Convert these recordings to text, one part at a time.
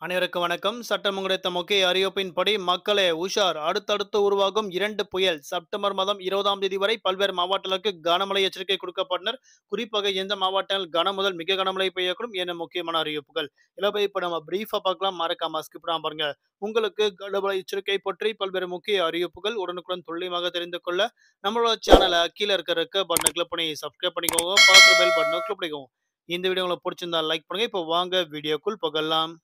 அனைவருக்கும் வணக்கம். சட்டம் கிடைத்த முக்கிய அறிவிப்பின்படி மக்களே உஷார்! அடுத்தடுத்து உருவாகும் 2 புயல். செப்டம்பர் மாதம் 20ஆம் தேதி வரை பல்வேறு மாவட்டங்களுக்கு கனமழை எச்சரிக்கை கொடுக்கப்பட்டனர். குறிப்பாக எந்த மாவட்டங்கள் கன முதல் மிக கனமழை பெய்யக்கூடும் என முக்கியமான அறிவிப்புகள். இப்ப நம்ம பிரீஃபா பார்க்கலாம். மறக்காம ஸ்கிப் பண்ணாம பாருங்க. உங்களுக்கு கனமழை எச்சரிக்கை பற்றி பல்வேறு முக்கிய அறிவிப்புகள் உடனுக்குடன் துல்லியமாக தெரிந்து கொள்ள நம்மளோட சேனல கீழ இருக்க ரெக்க பட்டன கிளிக் பண்ணி சப்ஸ்கிரைப் பண்ணிக்கோங்க. பக்கத்துல பெல் பட்டன கிளிக் பண்ணிக்கோங்க. இந்த வீடியோ உங்களுக்கு பிடிச்சிருந்தா லைக் பண்ணுங்க. இப்போ வாங்க வீடியோக்குள் போகலாம்.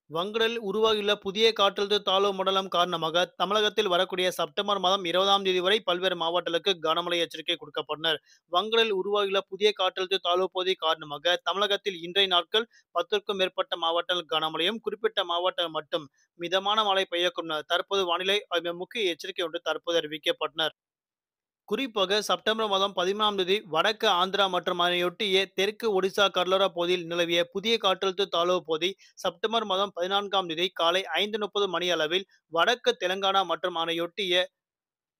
வங்கடலில் உருவாகியுள்ள புதிய காற்றழுத்த தாழ்வு மண்டலம் காரணமாக தமிழகத்தில் வரக்கூடிய செப்டம்பர் மாதம் 20ஆம் தேதி வரை பல்வேறு மாவட்டங்களுக்கு கனமழை எச்சரிக்கை கொடுக்கப்பட்டனர். வங்கடலில் உருவாகியுள்ள புதிய காற்றழுத்த தாழ்வு பகுதி காரணமாக தமிழகத்தில் இன்றைய நாட்கள் 10க்கும் மேற்பட்ட மாவட்டங்கள் கனமழையும், குறிப்பிட்ட மாவட்டங்கள் மட்டும் மிதமான மழை பெய்யக்கூடும் என தற்போது வானிலை ஆய்வு முக்கிய எச்சரிக்கை ஒன்று தற்போது அறிவிக்கப்பட்டனர். குறிப்பாக செப்டம்பர் மாதம் 13ஆம் தேதி வடக்கு ஆந்திரா மற்றும் அதனையொட்டிய தெற்கு ஒடிசா கடலோர பகுதியில் நிலவிய புதிய காற்றழுத்த தாழ்வு பகுதி செப்டம்பர் மாதம் 14ஆம் தேதி காலை 5:30 மணி அளவில் வடக்கு தெலங்கானா மற்றும் அதனையொட்டிய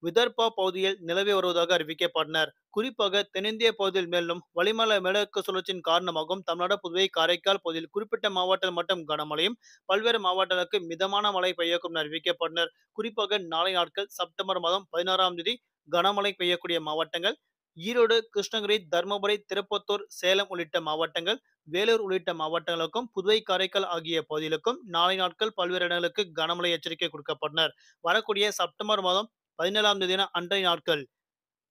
விதர்பா பகுதியில் நிலவி வருவதாக அறிவிக்கப்பட்டனர். குறிப்பாக தென்னிந்திய பகுதியில் மேலும் வளிமண்டல மேலடுக்கு சுழற்சியின் காரணமாகவும் தமிழ்நாடு, புதுவை, காரைக்கால் பகுதியில் குறிப்பிட்ட மாவட்டத்தில் மட்டும் கனமழையும், பல்வேறு மாவட்டங்களுக்கு மிதமான மழை பெய்யக்கூடும் என அறிவிக்கப்பட்டனர். குறிப்பாக நாளை நாட்கள் செப்டம்பர் மாதம் 16ஆம் தேதி கனமழை பெய்யக்கூடிய மாவட்டங்கள் ஈரோடு, கிருஷ்ணகிரி, தருமபுரி, திருப்பத்தூர், சேலம் உள்ளிட்ட மாவட்டங்கள், வேலூர் உள்ளிட்ட மாவட்டங்களுக்கும், புதுவை, காரைக்கால் ஆகிய பகுதிகளுக்கும் நாளை நாட்கள் பல்வேறு இடங்களுக்கு கனமழை எச்சரிக்கை கொடுக்கப்பட்டனர். வரக்கூடிய செப்டம்பர் மாதம் 17ஆம் தேதியான அன்றைய நாட்கள்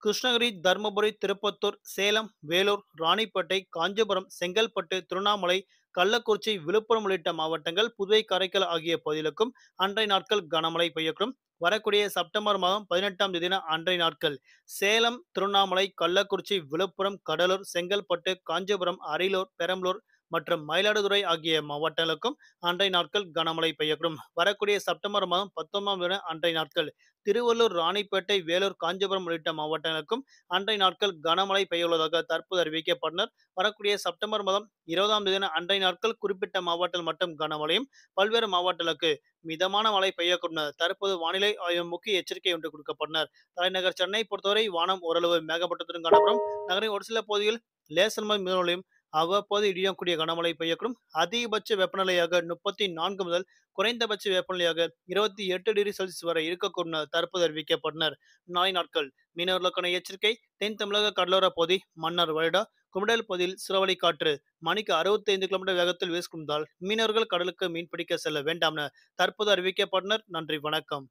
கிருஷ்ணகிரி, தர்மபுரி, திருப்பத்தூர், சேலம், வேலூர், ராணிப்பேட்டை, காஞ்சிபுரம், செங்கல்பட்டு, திருவண்ணாமலை, கள்ளக்குறிச்சி, விழுப்புரம் உள்ளிட்ட மாவட்டங்கள், புதுவை, காரைக்கால் ஆகிய பகுதிகளுக்கும் அன்றைய நாட்கள் கனமழை பெய்யக்கூடும். வரக்கூடிய செப்டம்பர் மாதம் 18ஆம் தேதியான அன்றைய நாட்கள் சேலம், திருவண்ணாமலை, கள்ளக்குறிச்சி, விழுப்புரம், கடலூர், செங்கல்பட்டு, காஞ்சிபுரம், அரியலூர், பெரம்பலூர் மற்றும் மயிலாடுதுறை ஆகிய மாவட்டங்களுக்கும் அன்றைய நாட்கள் கனமழை பெய்யக்கூடும். வரக்கூடிய செப்டம்பர் மாதம் 19ஆம் தேதி அன்றைய நாட்கள் திருவள்ளூர், ராணிப்பேட்டை, வேலூர், காஞ்சிபுரம் உள்ளிட்ட மாவட்டங்களுக்கும் அன்றைய நாட்கள் கனமழை பெய்யுள்ளதாக தற்போது அறிவிக்கப்பட்டனர். வரக்கூடிய செப்டம்பர் மாதம் 20ஆம் தேதி அன்றைய நாட்கள் குறிப்பிட்ட மாவட்டத்தில் மட்டும் கனமழையும், பல்வேறு மாவட்டங்களுக்கு மிதமான மழை பெய்யக்கூடும் என தற்போது வானிலை ஆய்வு முக்கிய எச்சரிக்கை ஒன்று கொடுக்கப்பட்டனர். தலைநகர் சென்னை பொறுத்தவரை வானம் ஓரளவு மேகமூட்டத்துடன் காணப்படும். நகரின் ஒரு சில பகுதிகளில் லேசான முதல் மிதமான அவ்வப்போது இடியக்கூடிய கனமழை பெய்யக்கூடும். அதிகபட்ச வெப்பநிலையாக 34 முதல் குறைந்தபட்ச வெப்பநிலையாக 28 டிகிரி செல்சியஸ் வரை இருக்கக்கூடும் என தற்போது அறிவிக்கப்பட்டனர். நாளை நாட்கள் மீனவர்களுக்கான எச்சரிக்கை. தென் தமிழக கடலோர பகுதி, மன்னார் வளைகுடா, குமடல் பகுதியில் சூறாவளி காற்று மணிக்கு 65 கிலோமீட்டர் வேகத்தில் வீசுவதால் மீனவர்கள் கடலுக்கு மீன்பிடிக்க செல்ல வேண்டாம் என தற்போது அறிவிக்கப்பட்டனர். நன்றி, வணக்கம்.